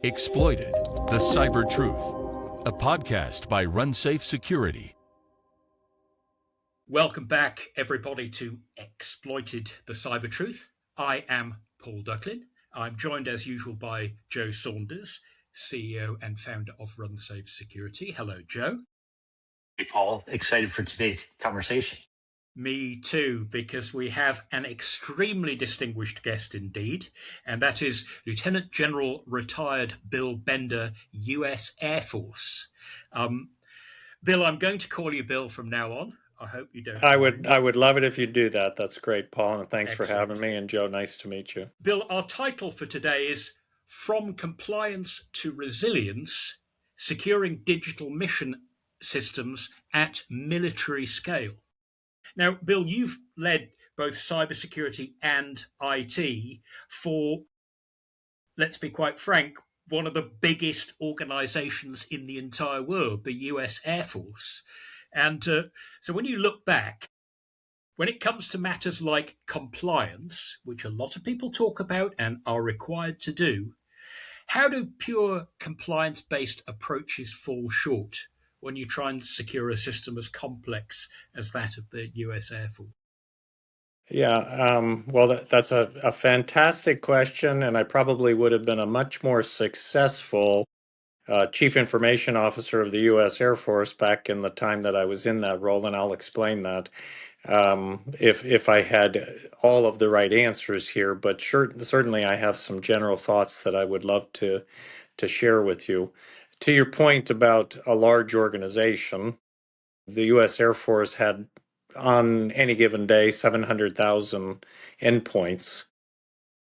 Exploited, the Cyber Truth, a podcast by RunSafe Security. Welcome back, everybody, to Exploited, the Cyber Truth. I am Paul Ducklin. I'm joined, as usual, by Joe Saunders, CEO and founder of RunSafe Security. Hello, Joe. Hey, Paul. Excited for today's conversation. Me too, because we have an extremely distinguished guest indeed, and that is Lieutenant General retired Bill Bender, U.S. Air Force. Bill, I'm going to call you Bill from now on. I hope you don't mind. I would love it if you do that. That's great, Paul, and thanks for having Excellent. me. And Joe, nice to meet you. Bill, our title for today is From Compliance to Resilience, Securing Digital Mission Systems at Military Scale. Now, Bill, you've led both cybersecurity and IT for, let's be quite frank, one of the biggest organizations in the entire world, the US Air Force. And so when you look back, when it comes to matters like compliance, which a lot of people talk about and are required to do, how do pure compliance-based approaches fall short when you try and secure a system as complex as that of the US Air Force? Yeah, well, that's a fantastic question, and I probably would have been a much more successful Chief Information Officer of the U.S. Air Force back in the time that I was in that role, and I'll explain that if I had all of the right answers here. But certainly, I have some general thoughts that I would love to share with you. To your point about a large organization, the U.S. Air Force had on any given day 700,000 endpoints.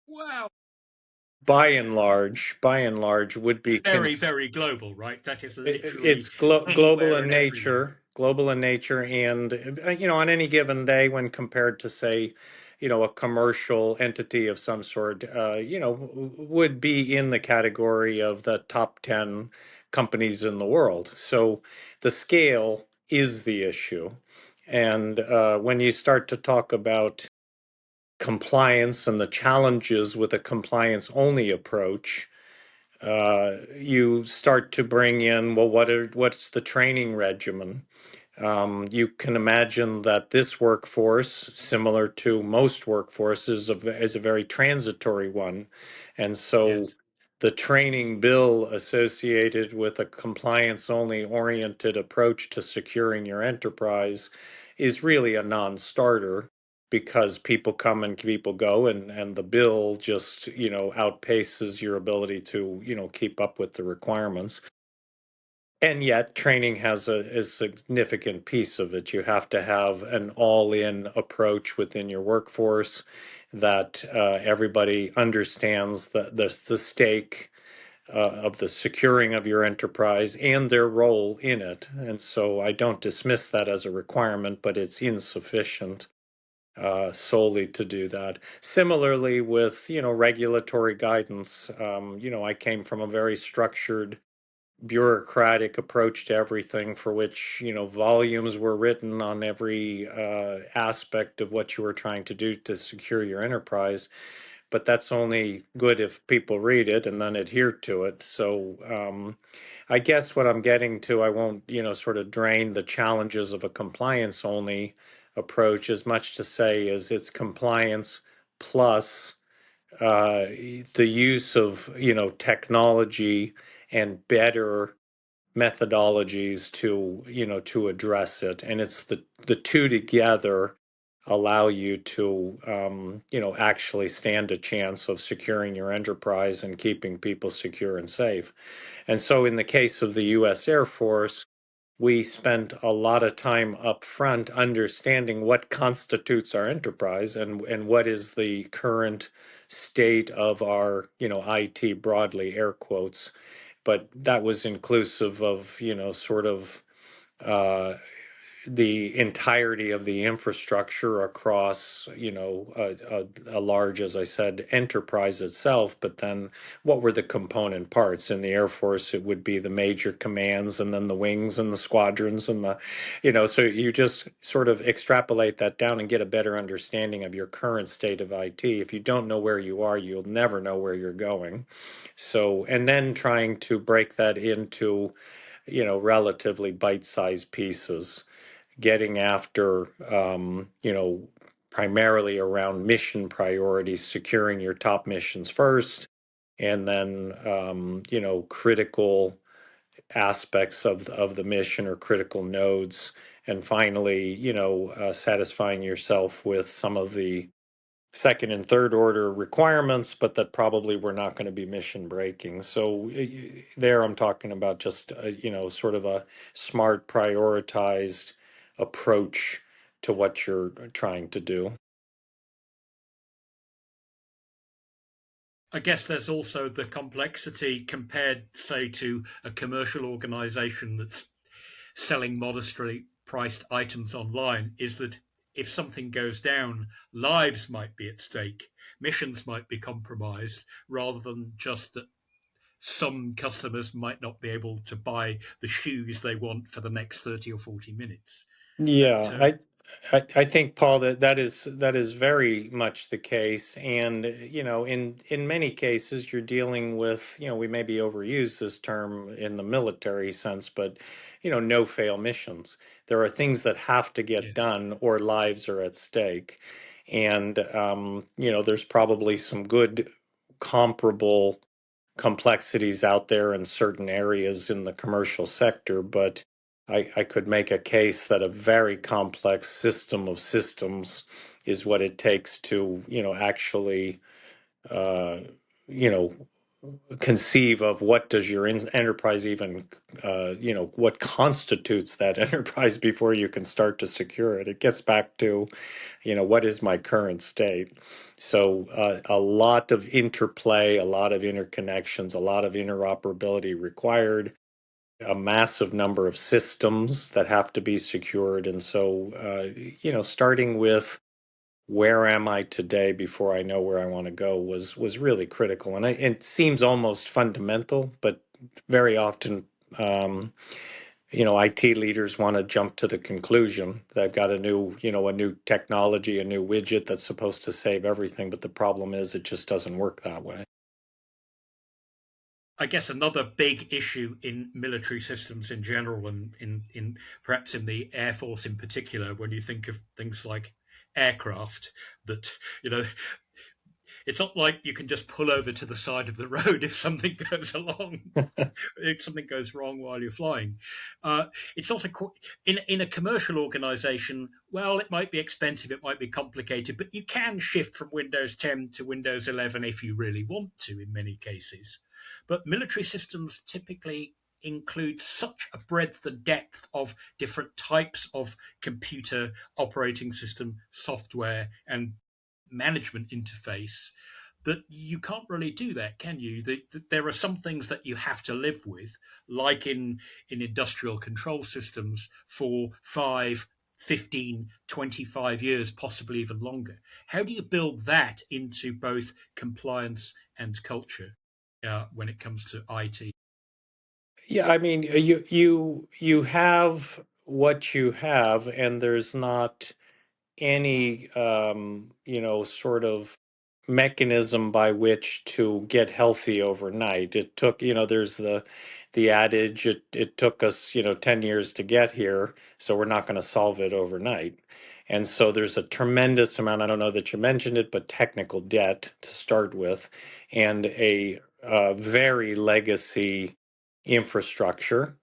Wow. By and large, would be Very, very global, right? That is literally it's global in and nature, and on any given day when compared to, say, a commercial entity of some sort, would be in the category of the top 10 companies in the world. So the scale is the issue. And when you start to talk about compliance and the challenges with a compliance only approach, you start to bring in, well, what's the training regimen? You can imagine that this workforce, similar to most workforces, is a very transitory one. And so yes. the training bill associated with a compliance only oriented approach to securing your enterprise is really a non-starter, because people come and people go, and the bill just outpaces your ability to keep up with the requirements. And yet training has a significant piece of it. You have to have an all-in approach within your workforce that everybody understands the stake of the securing of your enterprise and their role in it. And so I don't dismiss that as a requirement, but it's insufficient solely to do that. Similarly with, regulatory guidance, I came from a very structured bureaucratic approach to everything, for which, volumes were written on every aspect of what you were trying to do to secure your enterprise. But that's only good if people read it and then adhere to it. So I guess what I'm getting to, I won't, sort of drain the challenges of a compliance only approach as much to say is it's compliance plus the use of technology and better methodologies to address it, and it's the two together allow you to actually stand a chance of securing your enterprise and keeping people secure and safe. And so in the case of the U.S. Air Force, we spent a lot of time up front understanding what constitutes our enterprise and what is the current state of our, IT, broadly air quotes. But that was inclusive of, sort of the entirety of the infrastructure across, a large, as I said, enterprise itself. But then what were the component parts? In the Air Force, it would be the major commands and then the wings and the squadrons and so you just sort of extrapolate that down and get a better understanding of your current state of IT. If you don't know where you are, you'll never know where you're going. So, and then trying to break that into, relatively bite-sized pieces, getting after, primarily around mission priorities, securing your top missions first, and then, critical aspects of the mission or critical nodes, and finally, satisfying yourself with some of the second and third order requirements, but that probably were not going to be mission breaking. So there I'm talking about just, sort of a smart, prioritized approach to what you're trying to do. I guess there's also the complexity compared, say, to a commercial organization that's selling modestly priced items online, is that if something goes down, lives might be at stake, missions might be compromised, rather than just that some customers might not be able to buy the shoes they want for the next 30 or 40 minutes. But Yeah, I think, Paul, that is very much the case. And in many cases you're dealing with, we maybe overuse this term in the military sense, but no fail missions. There are things that have to get yes, done or lives are at stake. And there's probably some good comparable complexities out there in certain areas in the commercial sector, but I could make a case that a very complex system of systems is what it takes to, actually, uh, you know, conceive of what does your enterprise even, what constitutes that enterprise before you can start to secure it. It gets back to, what is my current state? So a lot of interplay, a lot of interconnections, a lot of interoperability required, a massive number of systems that have to be secured. And so, starting with where am I today before I know where I want to go was really critical. And it seems almost fundamental, but very often, IT leaders want to jump to the conclusion they've got a new technology, a new widget that's supposed to save everything. But the problem is it just doesn't work that way. I guess another big issue in military systems in general, and in perhaps in the Air Force in particular, when you think of things like aircraft, that you know it's not like you can just pull over to the side of the road if something goes along, if something goes wrong while you're flying. Uh, it's not in a commercial organization. Well, it might be expensive, it might be complicated, but you can shift from Windows 10 to Windows 11 if you really want to. In many cases, but military systems typically include such a breadth and depth of different types of computer operating system software and management interface that you can't really do that, can you? There are some things that you have to live with, like in industrial control systems for 5, 15, 25 years, possibly even longer. How do you build that into both compliance and culture when it comes to IT? Yeah, I mean, you have what you have, and there's not any sort of mechanism by which to get healthy overnight. It took, there's the adage, it took us, 10 years to get here, so we're not going to solve it overnight. And so there's a tremendous amount, I don't know that you mentioned it, but technical debt to start with, and a very legacy infrastructure,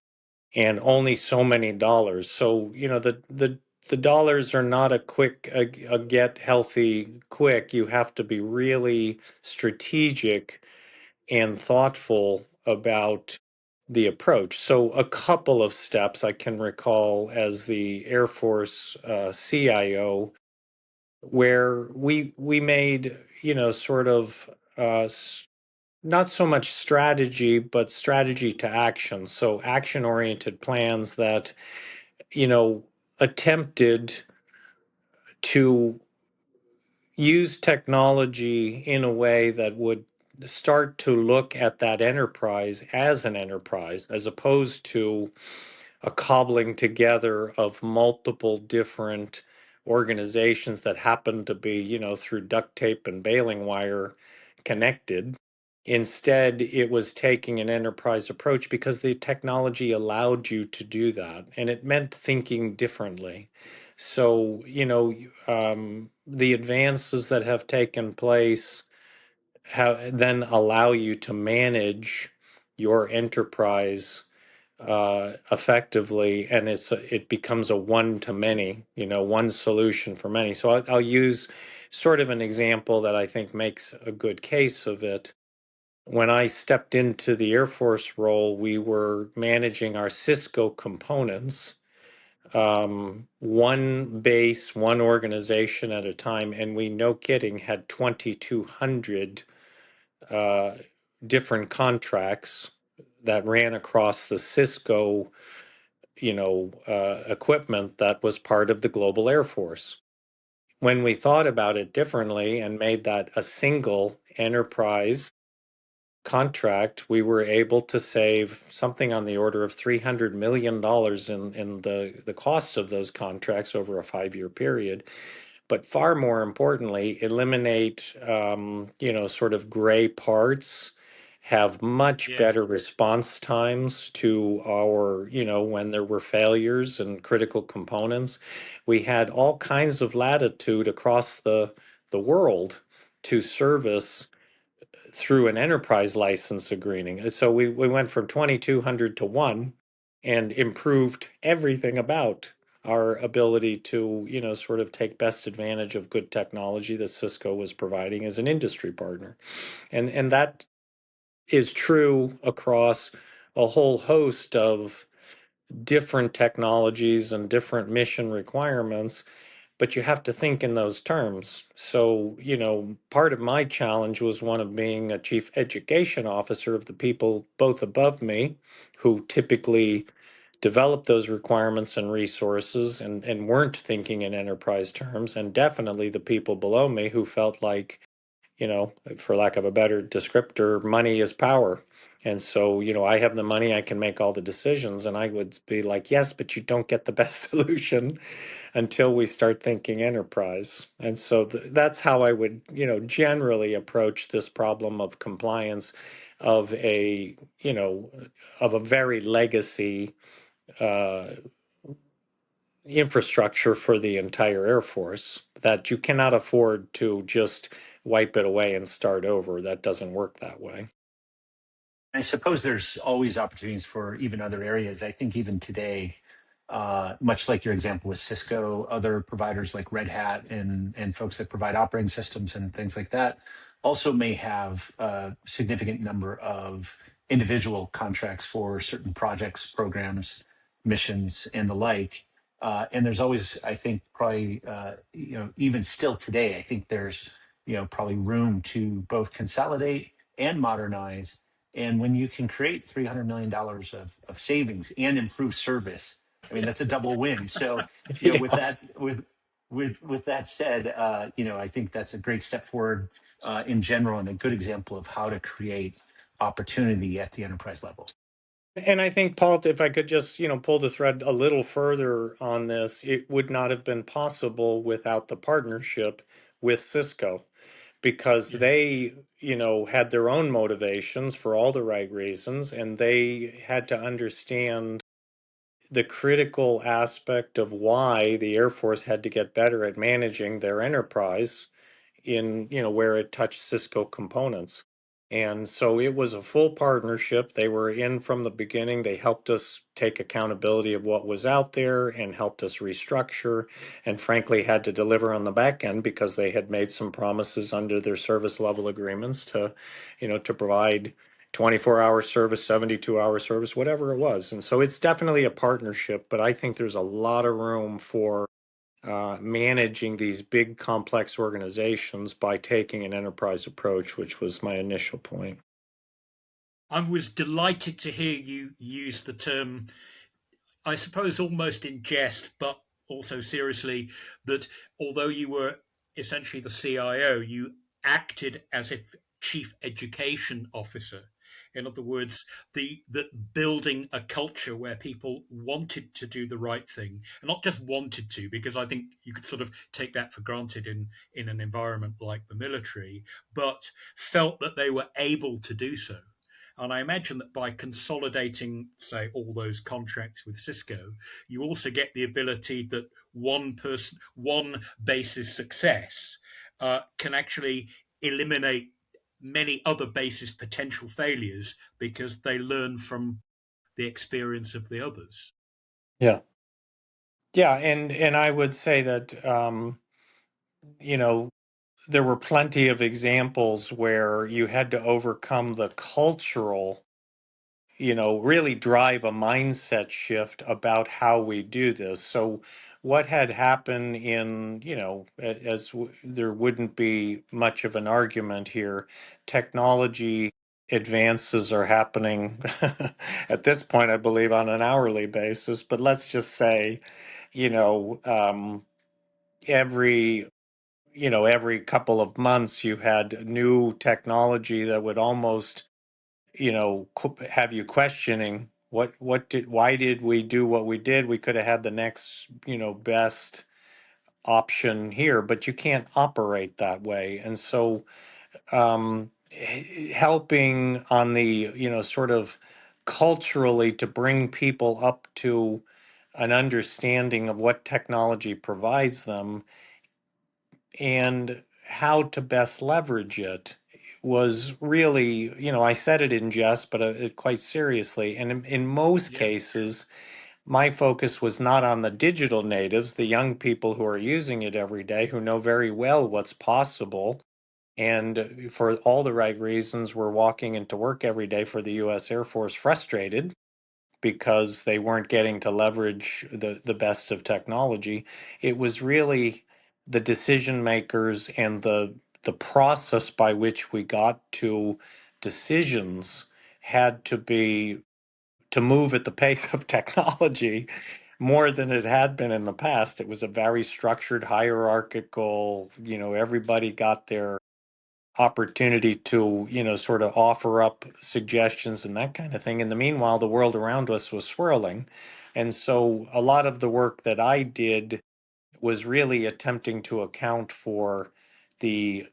and only so many dollars. So, the dollars are not a get healthy quick. You have to be really strategic and thoughtful about the approach. So, a couple of steps I can recall as the Air Force CIO, where we made, sort of not so much strategy, but strategy to action. So action oriented plans that, you know, attempted to use technology in a way that would start to look at that enterprise as an enterprise, as opposed to a cobbling together of multiple different organizations that happen to be, through duct tape and baling wire connected. Instead, it was taking an enterprise approach because the technology allowed you to do that, and it meant thinking differently. So, the advances that have taken place then allow you to manage your enterprise effectively, and it becomes a one to many, one solution for many. So I'll use sort of an example that I think makes a good case of it. When I stepped into the Air Force role, we were managing our Cisco components, one base, one organization at a time, and we, no kidding, had 2,200 uh, different contracts that ran across the Cisco, equipment that was part of the Global Air Force. When we thought about it differently and made that a single enterprise contract, we were able to save something on the order of $300 million in the costs of those contracts over a 5-year period. But far more importantly, eliminate, sort of gray parts, have much Yes. better response times to our, when there were failures and critical components. We had all kinds of latitude across the world to service through an enterprise license agreement. So we went from 2,200 to one and improved everything about our ability to, sort of take best advantage of good technology that Cisco was providing as an industry partner. And that is true across a whole host of different technologies and different mission requirements, but you have to think in those terms. So, part of my challenge was one of being a chief education officer of the people both above me, who typically developed those requirements and resources and weren't thinking in enterprise terms, and definitely the people below me who felt like, for lack of a better descriptor, money is power. And so, I have the money, I can make all the decisions. And I would be like, yes, but you don't get the best solution until we start thinking enterprise. And so that's how I would, generally approach this problem of compliance of a, of a very legacy uh, infrastructure for the entire Air Force that you cannot afford to just wipe it away and start over. That doesn't work that way. I suppose there's always opportunities for even other areas. I think even today, much like your example with Cisco, other providers like Red Hat and folks that provide operating systems and things like that also may have a significant number of individual contracts for certain projects, programs, missions, and the like. And there's always, I think, probably, even still today, I think there's, probably room to both consolidate and modernize. And when you can create $300 million of savings and improve service, I mean, that's a double win. So, with Yes. that, with that said, I think that's a great step forward in general and a good example of how to create opportunity at the enterprise level. And I think, Paul, if I could just, pull the thread a little further on this, it would not have been possible without the partnership with Cisco, because Yeah. they, had their own motivations for all the right reasons, and they had to understand the critical aspect of why the Air Force had to get better at managing their enterprise in, where it touched Cisco components. And so it was a full partnership. They were in from the beginning. They helped us take accountability of what was out there and helped us restructure, and frankly had to deliver on the back end because they had made some promises under their service level agreements to, to provide 24-hour service, 72-hour service, whatever it was. And so it's definitely a partnership, but I think there's a lot of room for managing these big complex organizations by taking an enterprise approach, which was my initial point. I was delighted to hear you use the term, I suppose almost in jest, but also seriously that although you were essentially the CIO, you acted as if chief education officer. In other words, that building a culture where people wanted to do the right thing, and not just wanted to, because I think you could sort of take that for granted in an environment like the military, but felt that they were able to do so. And I imagine that by consolidating, say, all those contracts with Cisco, you also get the ability that one person, one base's success can actually eliminate many other bases' potential failures because they learn from the experience of the others. Yeah. Yeah, and I would say that you know, there were plenty of examples where you had to overcome the cultural, really drive a mindset shift about how we do this. So, what had happened in, there wouldn't be much of an argument here, technology advances are happening at this point, I believe, on an hourly basis. But let's just say, you know, um, every every couple of months you had new technology that would almost have you questioning why did we do what we did. We could have had the next best option here, but you can't operate that way. And so helping on the sort of culturally to bring people up to an understanding of what technology provides them and how to best leverage it was really, I said it in jest, but quite seriously. And in most Yeah. cases, my focus was not on the digital natives, the young people who are using it every day, who know very well what's possible. And for all the right reasons, we're walking into work every day for the US Air Force frustrated because they weren't getting to leverage the best of technology. It was really the decision makers and the process by which we got to decisions had to be to move at the pace of technology more than it had been in the past. It was a very structured, hierarchical, everybody got their opportunity to, sort of offer up suggestions and that kind of thing. In the meanwhile, the world around us was swirling. And so a lot of the work that I did was really attempting to account for the,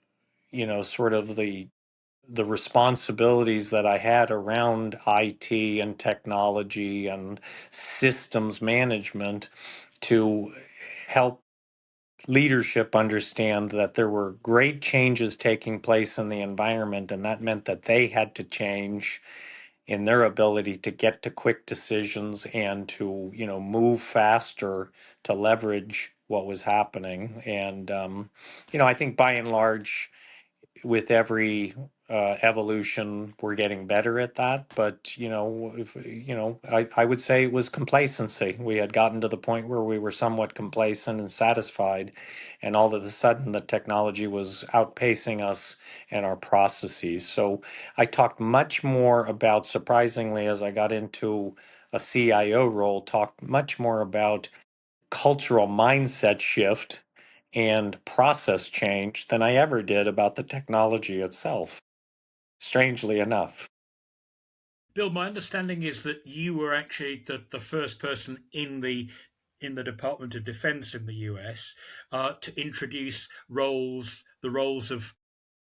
sort of the responsibilities that I had around IT and technology and systems management to help leadership understand that there were great changes taking place in the environment, and that meant that they had to change in their ability to get to quick decisions and to move faster to leverage what was happening. And I think by and large, with every evolution, we're getting better at that. But I would say it was complacency. We had gotten to the point where we were somewhat complacent and satisfied, and all of a sudden, the technology was outpacing us and our processes. So I talked much more about, surprisingly, as I got into a CIO role, talked much more about cultural mindset shift and process change than I ever did about the technology itself, strangely enough. Bill, my understanding is that you were actually the first person in the Department of Defense in the US to introduce the roles of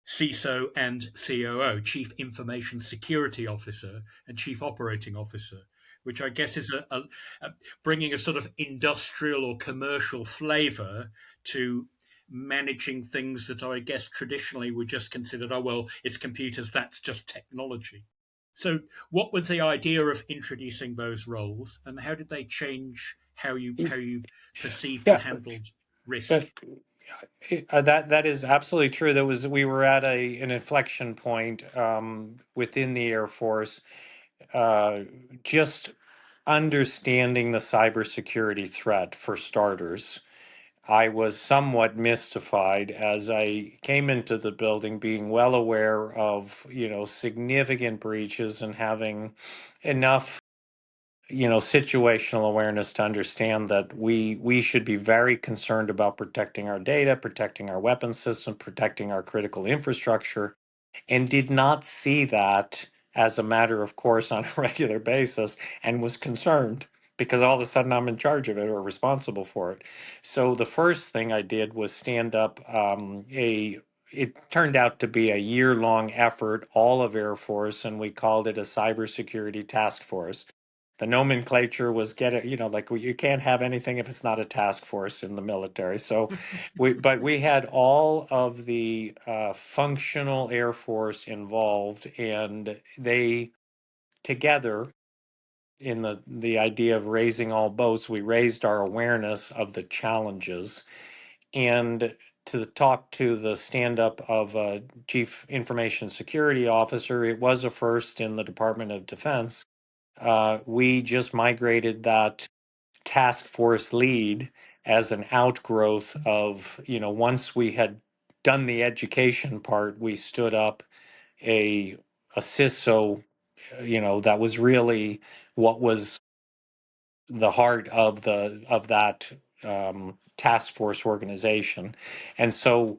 CISO and COO, Chief Information Security Officer and Chief Operating Officer, which I guess is bringing a sort of industrial or commercial flavor to managing things that I guess traditionally were just considered, oh, well, it's computers, that's just technology. So, what was the idea of introducing those roles, and how did they change how you perceived and Yeah, handled risk? that that is absolutely true. We were at an inflection point within the Air Force, uh, just understanding the cybersecurity threat for starters. I was somewhat mystified as I came into the building, being well aware of, significant breaches and having enough, situational awareness to understand that we should be very concerned about protecting our data, protecting our weapons system, protecting our critical infrastructure, and did not see that as a matter of course on a regular basis, and was concerned because all of a sudden I'm in charge of it or responsible for it. So the first thing I did was stand up it turned out to be a year-long effort, all of Air Force, and we called it a cybersecurity task force. The nomenclature was like you can't have anything if it's not a task force in the military. So but we had all of the functional Air Force involved, and they together, in the idea of raising all boats, we raised our awareness of the challenges. And to talk to the stand up of a chief information security officer, it was a first in the Department of Defense. We just migrated that task force lead as an outgrowth of, once we had done the education part, we stood up a CISO, that was really what was the heart of that task force organization. And so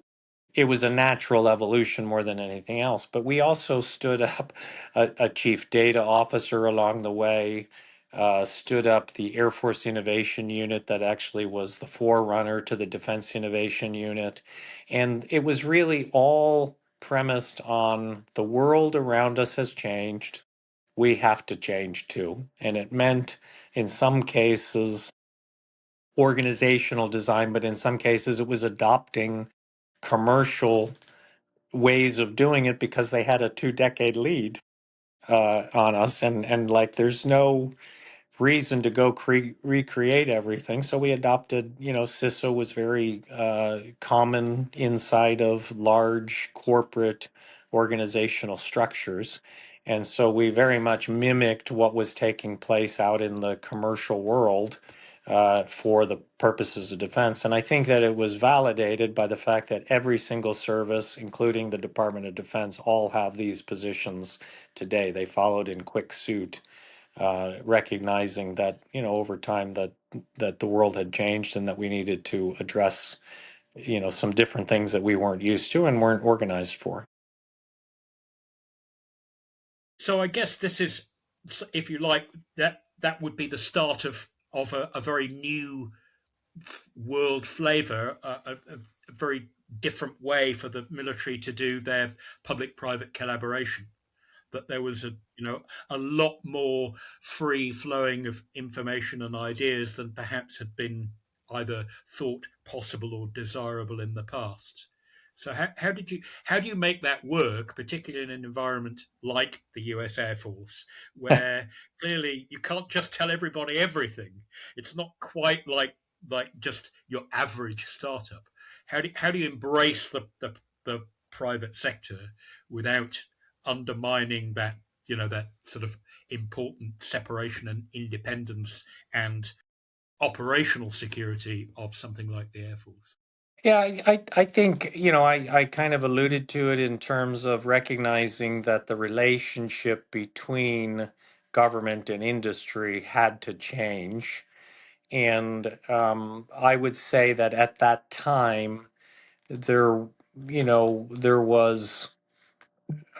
it was a natural evolution more than anything else. But we also stood up a chief data officer along the way, stood up the Air Force Innovation Unit that actually was the forerunner to the Defense Innovation Unit. And it was really all premised on the world around us has changed. We have to change too. And it meant, in some cases, organizational design, but in some cases, it was adopting commercial ways of doing it because they had a 2-decade lead on us, and like there's no reason to go recreate everything. So we adopted, CISO was very common inside of large corporate organizational structures. And so we very much mimicked what was taking place out in the commercial world for the purposes of defense. And I think that it was validated by the fact that every single service, including the Department of Defense, all have these positions today. They followed in quick suit, recognizing that over time that the world had changed and that we needed to address some different things that we weren't used to and weren't organized for. So I guess this is, if you like, that would be the start of a very new world flavor, a very different way for the military to do their public-private collaboration. That there was a lot more free flowing of information and ideas than perhaps had been either thought possible or desirable in the past. So how do you make that work, particularly in an environment like the US Air Force, where clearly you can't just tell everybody everything? It's not quite like just your average startup. How do you embrace the private sector without undermining that sort of important separation and independence and operational security of something like the Air Force? Yeah, I think, I kind of alluded to it in terms of recognizing that the relationship between government and industry had to change. And I would say that at that time, there, there was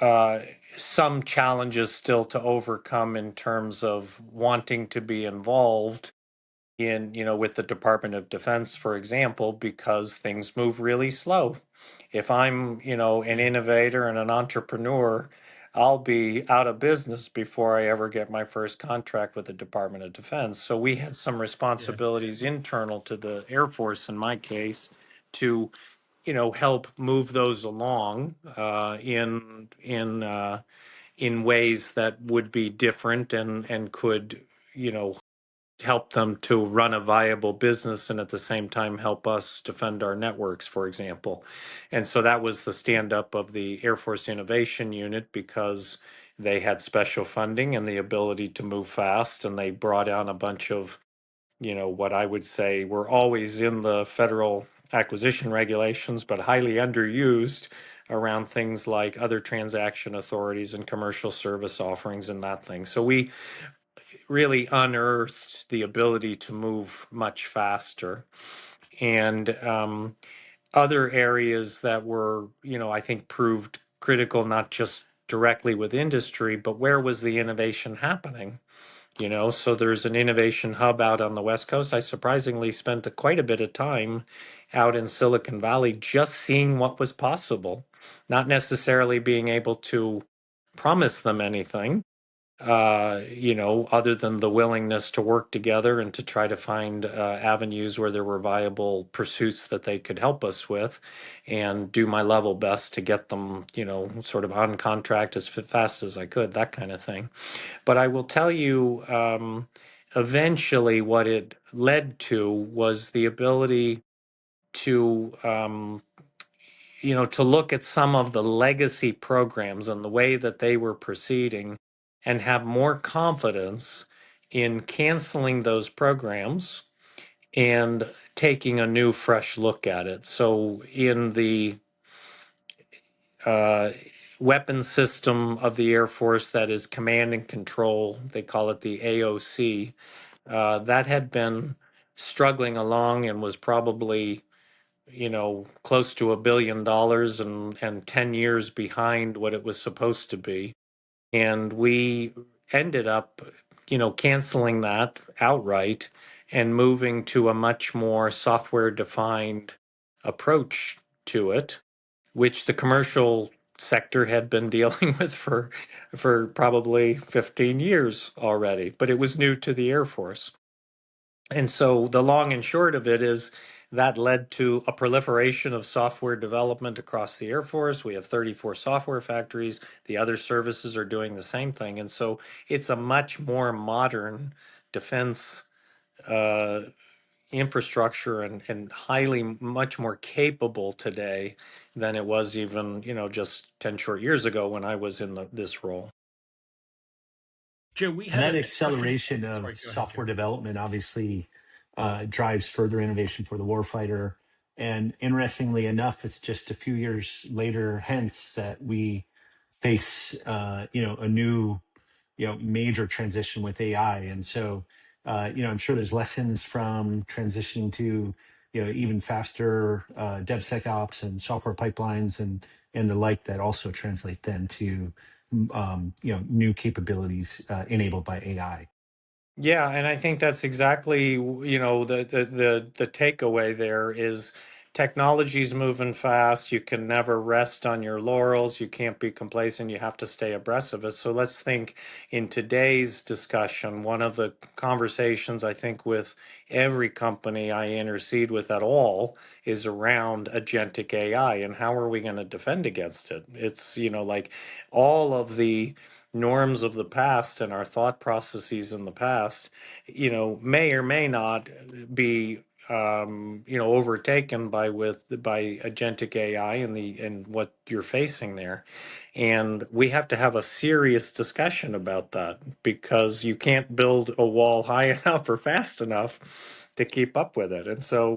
uh, some challenges still to overcome in terms of wanting to be involved in, with the Department of Defense, for example, because things move really slow. If I'm, an Yeah, innovator and an entrepreneur, I'll be out of business before I ever get my first contract with the Department of Defense. So we had some yeah. responsibilities internal to the Air Force, in my case, to help move those along in ways that would be different and could you know help them to run a viable business and at the same time help us defend our networks, for example. And so that was the stand up of the Air Force Innovation Unit, because they had special funding and the ability to move fast, and they brought on a bunch of what I would say were always in the federal acquisition regulations, but highly underused around things like other transaction authorities and commercial service offerings and that thing. So we really unearthed the ability to move much faster. And other areas that were, I think proved critical, not just directly with industry, but where was the innovation happening? So there's an innovation hub out on the West Coast. I surprisingly spent quite a bit of time out in Silicon Valley just seeing what was possible, not necessarily being able to promise them anything, other than the willingness to work together and to try to find avenues where there were viable pursuits that they could help us with, and do my level best to get them, sort of on contract as fast as I could, that kind of thing. But I will tell you, eventually, what it led to was the ability to, to look at some of the legacy programs and the way that they were proceeding and have more confidence in canceling those programs and taking a new, fresh look at it. So, in the uh, weapons system of the Air Force that is command and control, they call it the AOC, that had been struggling along and was probably, close to $1 billion and 10 years behind what it was supposed to be. And we ended up, canceling that outright and moving to a much more software defined approach to it, which the commercial sector had been dealing with for probably 15 years already, but it was new to the Air Force. And so the long and short of it is that led to a proliferation of software development across the Air Force. We have 34 software factories. The other services are doing the same thing. And so it's a much more modern defense uh, infrastructure, and highly much more capable today than it was even, just 10 short years ago when I was in this role. Joe, we And had a that next question. acceleration of Sorry, go ahead, Joe. software development obviously drives further innovation for the warfighter. And interestingly enough, it's just a few years later hence that we face, a new, major transition with AI. And so, I'm sure there's lessons from transitioning to, even faster DevSecOps and software pipelines and the like that also translate then to new capabilities enabled by AI. Yeah, and I think that's exactly, the takeaway there is technology's moving fast. You can never rest on your laurels. You can't be complacent. You have to stay abreast of it. So let's think in today's discussion, one of the conversations I think with every company I intercede with at all is around agentic AI and how are we going to defend against it? It's, like all of the norms of the past and our thought processes in the past, may or may not be, overtaken by agentic AI and what you're facing there. And we have to have a serious discussion about that because you can't build a wall high enough or fast enough to keep up with it. And so,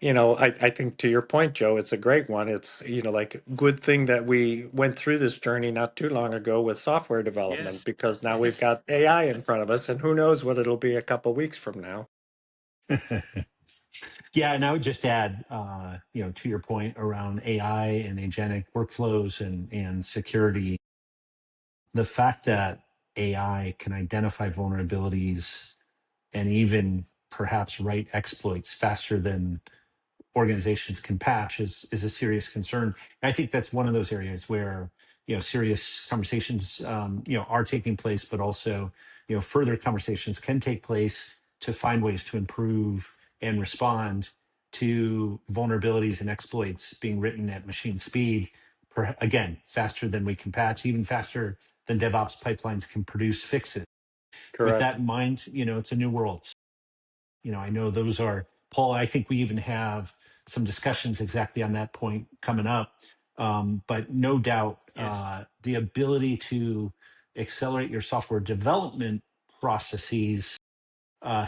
I think to your point, Joe, it's a great one. It's, like good thing that we went through this journey not too long ago with software development, Yes, because now we've yes, got AI in front of us and who knows what it'll be a couple weeks from now. Yeah, and I would just add, to your point around AI and agentic workflows and security, the fact that AI can identify vulnerabilities and even perhaps write exploits faster than organizations can patch is a serious concern. And I think that's one of those areas where serious conversations are taking place, but also further conversations can take place to find ways to improve and respond to vulnerabilities and exploits being written at machine speed. Again, faster than we can patch, even faster than DevOps pipelines can produce fixes. With that Correct. in mind, it's a new world. I know those are, Paul, I think we even have some discussions exactly on that point coming up. But no doubt, yes, the ability to accelerate your software development processes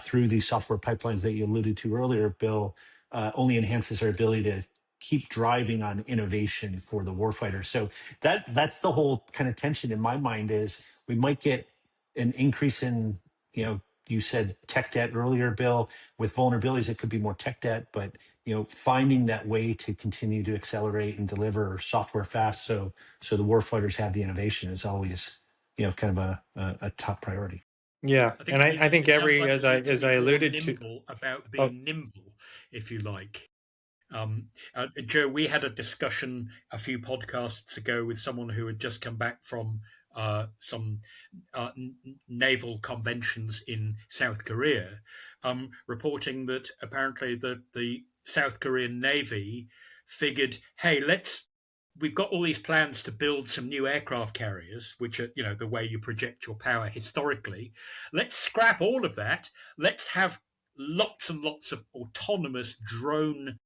through these software pipelines that you alluded to earlier, Bill, only enhances our ability to keep driving on innovation for the warfighter. So that's the whole kind of tension in my mind is we might get an increase in you said tech debt earlier, Bill. With vulnerabilities, it could be more tech debt, but finding that way to continue to accelerate and deliver software fast, so the warfighters have the innovation is always kind of a top priority. Yeah, I and think I think it sounds every like as we need to as be I more alluded to. nimble about Oh, being nimble, if you like. Joe, we had a discussion a few podcasts ago with someone who had just come back from some naval conventions in South Korea, reporting that apparently the South Korean Navy figured, hey, we've got all these plans to build some new aircraft carriers, which are, the way you project your power historically. Let's scrap all of that. Let's have lots and lots of autonomous drone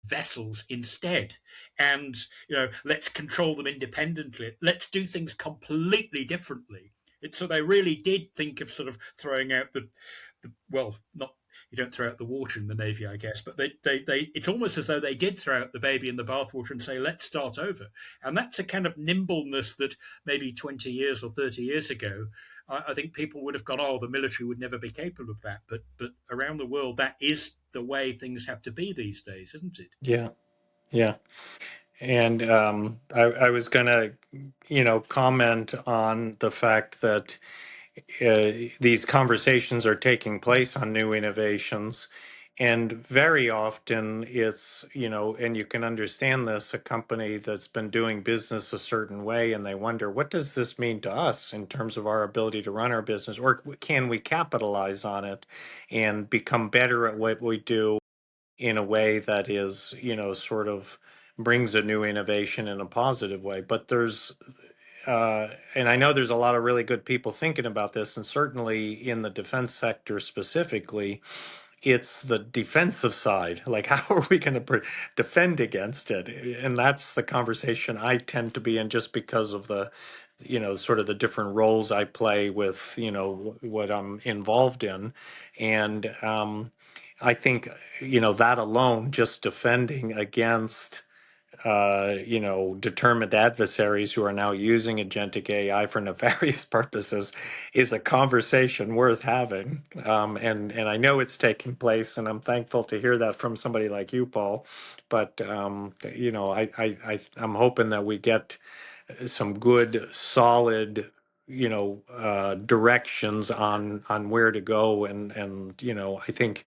vessels instead, and let's control them independently. Let's do things completely differently. So they really did think of sort of throwing out the well, not, you don't throw out the water in the Navy, I guess, but they it's almost as though they did throw out the baby in the bathwater and say, let's start over. And that's a kind of nimbleness that maybe 20 years or 30 years ago, I think people would have gone, oh, the military would never be capable of that. But around the world, that is the way things have to be these days, isn't it? yeah, yeah. And I was gonna, comment on the fact that these conversations are taking place on new innovations. And very often it's, and you can understand this, a company that's been doing business a certain way and they wonder, what does this mean to us in terms of our ability to run our business? Or can we capitalize on it and become better at what we do in a way that is, sort of brings a new innovation in a positive way? But and I know there's a lot of really good people thinking about this, and certainly in the defense sector specifically, it's the defensive side. Like, how are we going to defend against it? And that's the conversation I tend to be in, just because of the, sort of the different roles I play with, what I'm involved in. And I think, that alone, just defending against determined adversaries who are now using agentic AI for nefarious purposes is a conversation worth having. And I know it's taking place, and I'm thankful to hear that from somebody like you, Paul. But I'm hoping that we get some good, solid, directions on where to go, and I think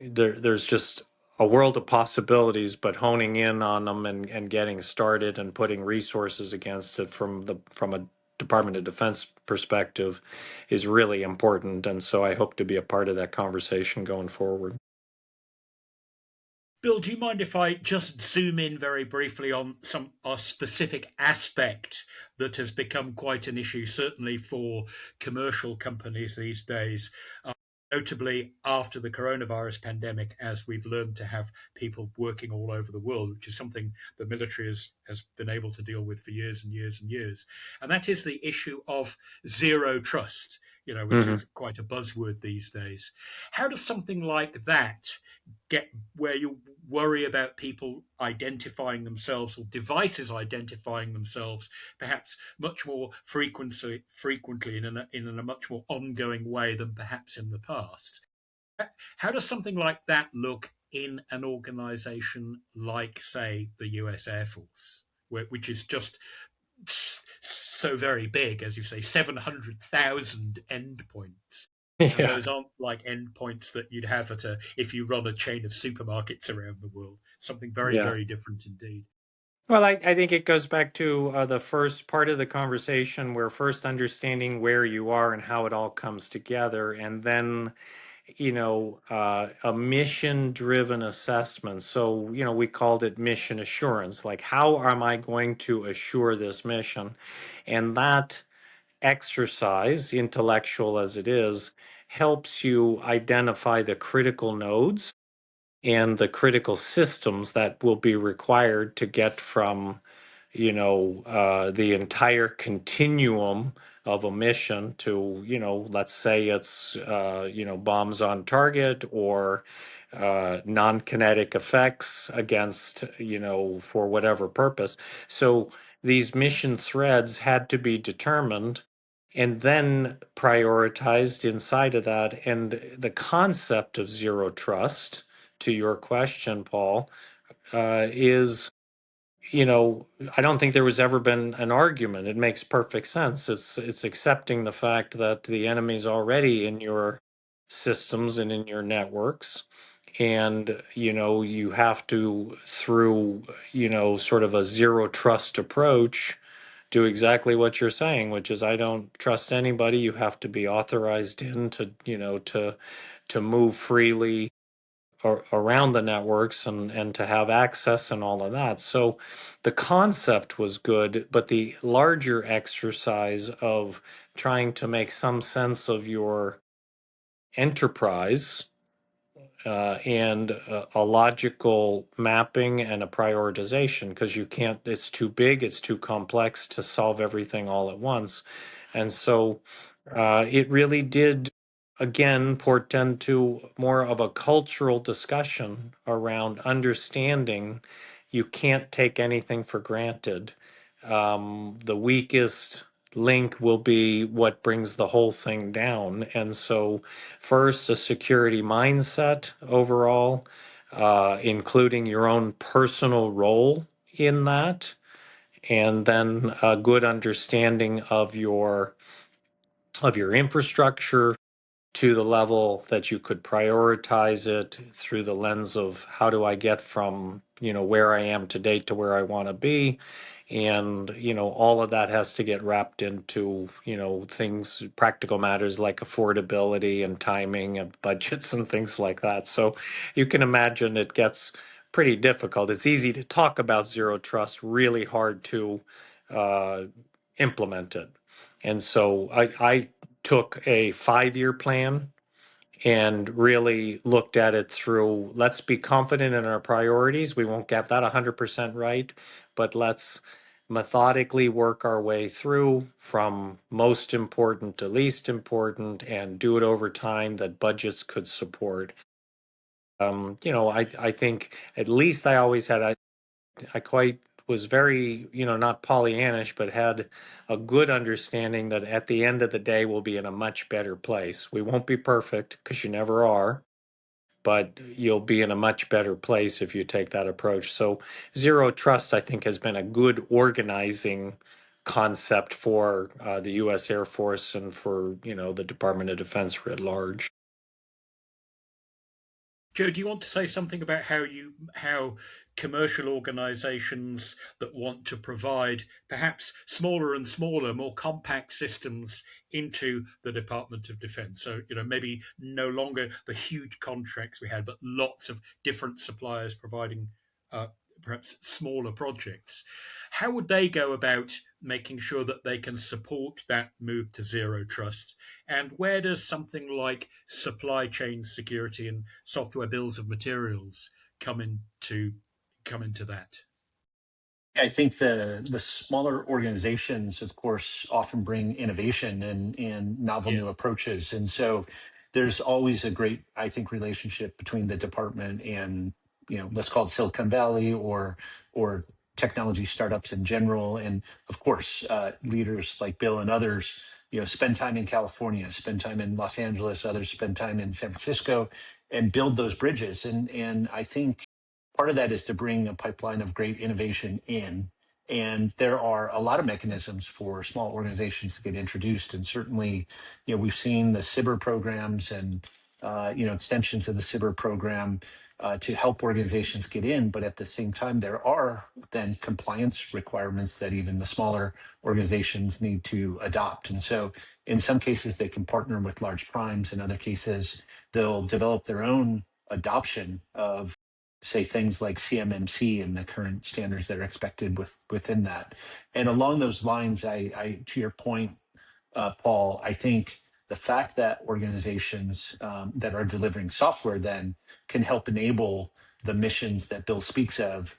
there's just a world of possibilities, but honing in on them and getting started and putting resources against it from a Department of Defense perspective is really important. And so I hope to be a part of that conversation going forward. Bill, do you mind if I just zoom in very briefly on a specific aspect that has become quite an issue, certainly for commercial companies these days, notably after the coronavirus pandemic, as we've learned to have people working all over the world, which is something the military has been able to deal with for years and years and years. And that is the issue of zero trust, which Hmm. is quite a buzzword these days. How does something like that get where you worry about people identifying themselves or devices identifying themselves perhaps much more frequently in a much more ongoing way than perhaps in the past? How does something like that look in an organization like, say, the US Air Force, which is just so very big, as you say, 700,000 endpoints? And Yeah. those aren't like endpoints that you'd have if you run a chain of supermarkets around the world. Something very, Yeah. very different indeed. Well, I think it goes back to the first part of the conversation, where first understanding where you are and how it all comes together, and then a mission driven assessment. So, we called it mission assurance. Like, how am I going to assure this mission? And that exercise, intellectual as it is, helps you identify the critical nodes and the critical systems that will be required to get from the entire continuum of a mission to, let's say it's, bombs on target, or non-kinetic effects against, for whatever purpose. So these mission threads had to be determined and then prioritized inside of that. And the concept of zero trust, to your question, Paul, is, I don't think there was ever been an argument. It makes perfect sense. It's accepting the fact that the enemy's already in your systems and in your networks. And, you have to, through, sort of a zero trust approach, do exactly what you're saying, which is I don't trust anybody. You have to be authorized in to move freely around the networks and to have access and all of that. So the concept was good, but the larger exercise of trying to make some sense of your enterprise and a logical mapping and a prioritization, because you can't, it's too big, it's too complex to solve everything all at once. And so it really did, again, portend to more of a cultural discussion around understanding you can't take anything for granted. The weakest link will be what brings the whole thing down. And so, first, a security mindset overall, including your own personal role in that, and then a good understanding of your infrastructure to the level that you could prioritize it through the lens of how do I get from, where I am today to where I want to be. And, all of that has to get wrapped into, things, practical matters like affordability and timing and budgets and things like that. So you can imagine it gets pretty difficult. It's easy to talk about zero trust, really hard to uh, implement it. And so I took a 5-year plan and really looked at it through, let's be confident in our priorities. We won't get that 100% right, but let's methodically work our way through from most important to least important and do it over time that budgets could support. I think at least I always had I quite was very, not Pollyannish, but had a good understanding that at the end of the day, we'll be in a much better place. We won't be perfect because you never are, but you'll be in a much better place if you take that approach. So, zero trust, I think, has been a good organizing concept for the U.S. Air Force and for, the Department of Defense writ large. Joe, do you want to say something about how commercial organizations that want to provide perhaps smaller and smaller, more compact systems into the Department of Defense? So, maybe no longer the huge contracts we had, but lots of different suppliers providing uh, perhaps smaller projects. How would they go about making sure that they can support that move to zero trust? And where does something like supply chain security and software bills of materials come into that? I think the smaller organizations, of course, often bring innovation and novel Yeah. new approaches, and so there's always a great, I think, relationship between the department and, let's call it Silicon Valley or technology startups in general, and of course, leaders like Bill and others, spend time in California, spend time in Los Angeles, others spend time in San Francisco, and build those bridges, and I think part of that is to bring a pipeline of great innovation in. And there are a lot of mechanisms for small organizations to get introduced. And certainly, we've seen the CIBR programs and, extensions of the CIBR program to help organizations get in. But at the same time, there are then compliance requirements that even the smaller organizations need to adopt. And so in some cases, they can partner with large primes. In other cases, they'll develop their own adoption of, say, things like CMMC and the current standards that are expected within that. And along those lines, I to your point, Paul, I think the fact that organizations that are delivering software then can help enable the missions that Bill speaks of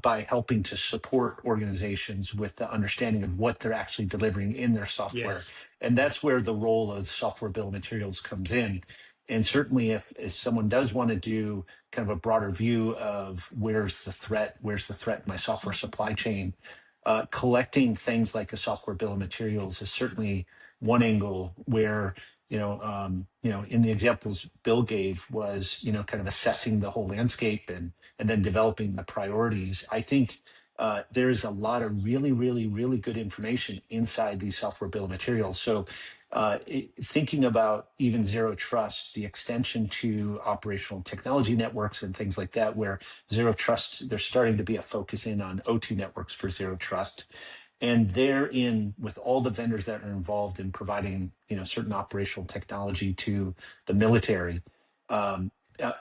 by helping to support organizations with the understanding of what they're actually delivering in their software. Yes. And that's where the role of software bill of materials comes in. And certainly if someone does want to do kind of a broader view of where's the threat in my software supply chain, collecting things like a software bill of materials is certainly one angle where, in the examples Bill gave was, kind of assessing the whole landscape and then developing the priorities. I think there's a lot of really, really, really good information inside these software bill of materials. So thinking about even zero trust, the extension to operational technology networks and things like that, where zero trust, there's starting to be a focus in on O2 networks for zero trust. And therein, with all the vendors that are involved in providing, certain operational technology to the military,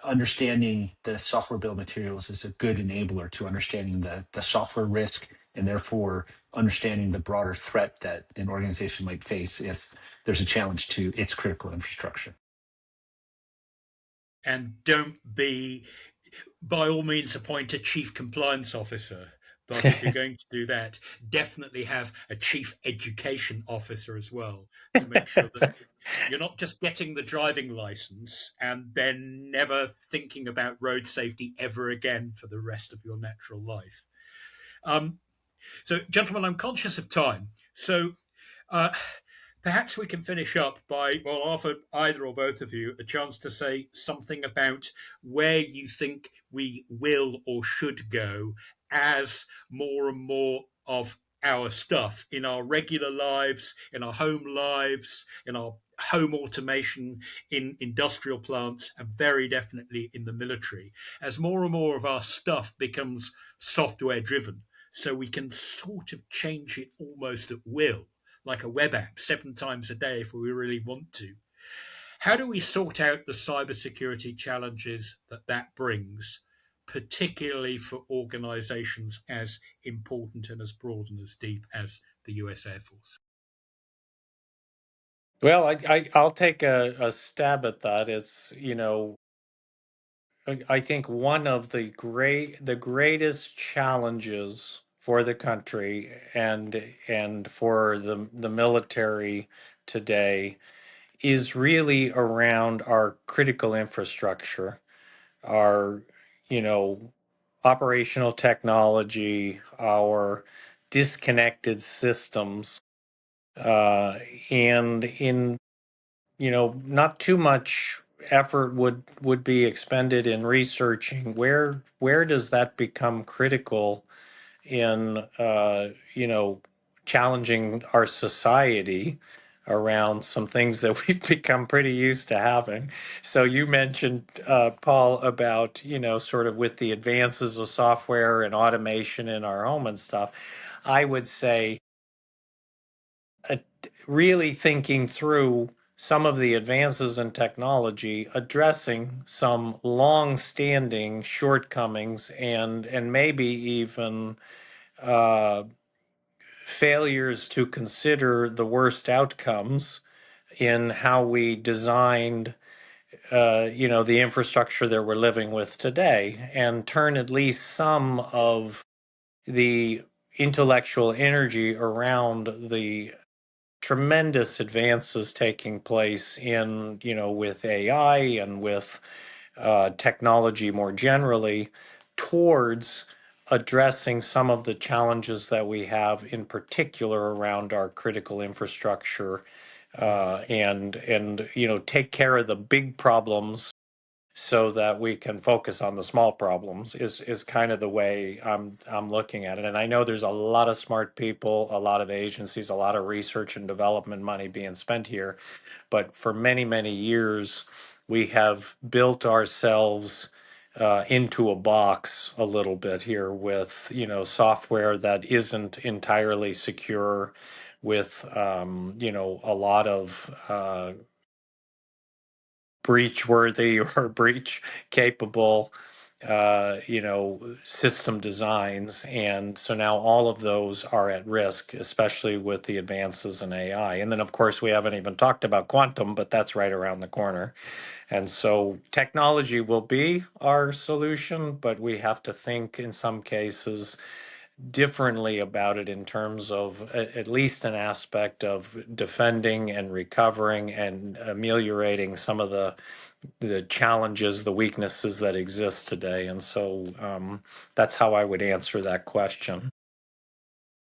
understanding the software bill of materials is a good enabler to understanding the software risk, and therefore understanding the broader threat that an organization might face if there's a challenge to its critical infrastructure. And don't be, by all means, appoint a chief compliance officer. But if you're going to do that, definitely have a chief education officer as well, to make sure that you're not just getting the driving license and then never thinking about road safety ever again for the rest of your natural life. So, gentlemen, I'm conscious of time. So perhaps we can finish up by, well, offer either or both of you a chance to say something about where you think we will or should go as more and more of our stuff in our regular lives, in our home lives, in our home automation, in industrial plants, and very definitely in the military, as more and more of our stuff becomes software driven. So we can sort of change it almost at will, like a web app 7 times a day if we really want to. How do we sort out the cybersecurity challenges that brings, particularly for organizations as important and as broad and as deep as the US Air Force? Well, I'll take a stab at that. It's, I think one of the greatest challenges for the country and for the military today is really around our critical infrastructure, our, you know, operational technology, our disconnected systems, and in, not too much effort would be expended in researching where does that become critical in, challenging our society around some things that we've become pretty used to having. So you mentioned, Paul, about, sort of with the advances of software and automation in our home and stuff. I would say uh, really thinking through some of the advances in technology, addressing some long-standing shortcomings and maybe even uh, failures to consider the worst outcomes in how we designed, the infrastructure that we're living with today, and turn at least some of the intellectual energy around the tremendous advances taking place in, with AI and with technology more generally towards addressing some of the challenges that we have, in particular around our critical infrastructure, and take care of the big problems so that we can focus on the small problems is kind of the way I'm looking at it. And I know there's a lot of smart people, a lot of agencies, a lot of research and development money being spent here, but for many, many years we have built ourselves into a box a little bit here with, software that isn't entirely secure, with a lot of breach worthy or breach capable system designs. And so now all of those are at risk, especially with the advances in AI. And then of course we haven't even talked about quantum, but that's right around the corner. And so technology will be our solution, but we have to think in some cases differently about it in terms of at least an aspect of defending and recovering and ameliorating some of the challenges, the weaknesses that exist today. And so that's how I would answer that question.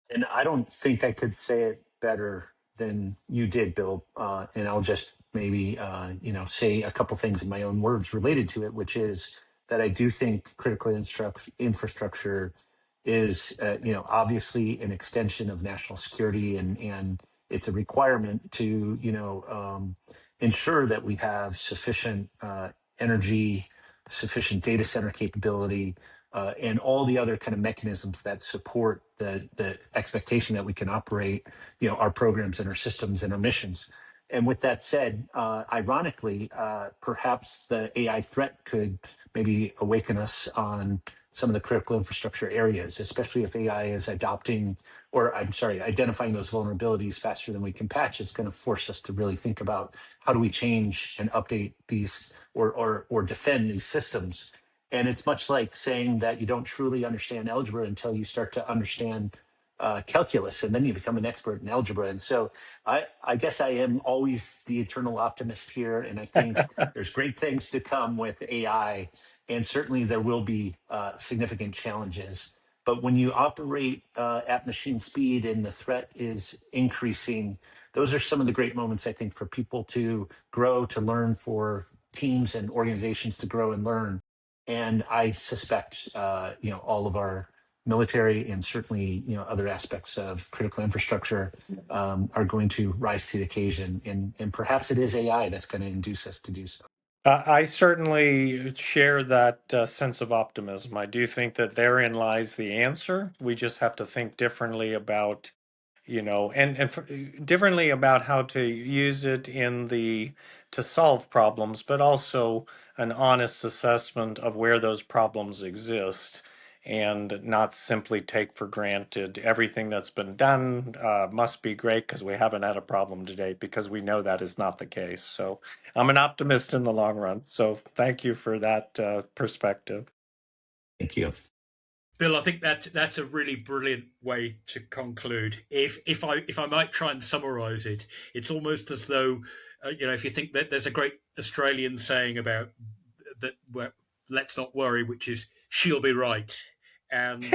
And I don't think I could say it better than you did, Bill. And I'll just maybe say a couple things in my own words related to it, which is that I do think critical infrastructure is obviously an extension of national security, and it's a requirement to ensure that we have sufficient energy, sufficient data center capability, and all the other kind of mechanisms that support the expectation that we can operate, our programs and our systems and our missions. And with that said, ironically, perhaps the AI threat could maybe awaken us on some of the critical infrastructure areas, especially if AI is identifying those vulnerabilities faster than we can patch. It's going to force us to really think about how do we change and update these or defend these systems. And it's much like saying that you don't truly understand algebra until you start to understand calculus, and then you become an expert in algebra. And so I guess I am always the eternal optimist here, and I think there's great things to come with AI, and certainly there will be significant challenges. But when you operate at machine speed and the threat is increasing, those are some of the great moments, I think, for people to grow, to learn, for teams and organizations to grow and learn. And I suspect, all of our military and certainly, other aspects of critical infrastructure are going to rise to the occasion. And perhaps it is AI that's going to induce us to do so. I certainly share that sense of optimism. I do think that therein lies the answer. We just have to think differently about, differently about how to use it to solve problems, but also an honest assessment of where those problems exist, and not simply take for granted everything that's been done must be great because we haven't had a problem to date, because we know that is not the case. So I'm an optimist in the long run. So thank you for that perspective. Thank you. Bill, I think that's a really brilliant way to conclude. If I might try and summarise it, it's almost as though if you think that there's a great Australian saying about that, where, let's not worry, which is she'll be right, and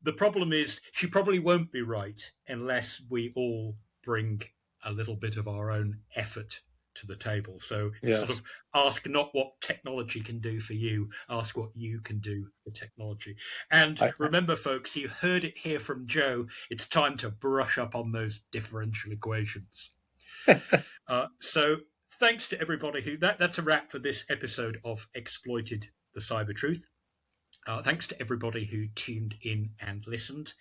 the problem is she probably won't be right unless we all bring a little bit of our own effort to the table. So it's sort Yes. of ask not what technology can do for you, ask what you can do for technology. And I, remember, folks, you heard it here from Joe. It's time to brush up on those differential equations. So thanks to everybody that's a wrap for this episode of Exploited the Cyber Truth. Thanks to everybody who tuned in and listened.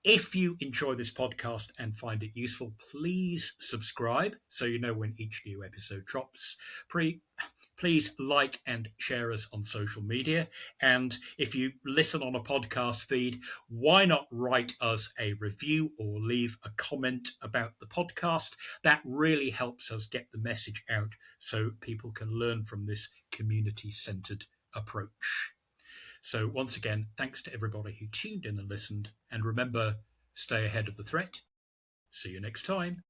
If you enjoy this podcast and find it useful, please subscribe so you know when each new episode drops. Please like and share us on social media. And if you listen on a podcast feed, why not write us a review or leave a comment about the podcast? That really helps us get the message out so people can learn from this community-centered approach. So once again, thanks to everybody who tuned in and listened. And remember, stay ahead of the threat. See you next time.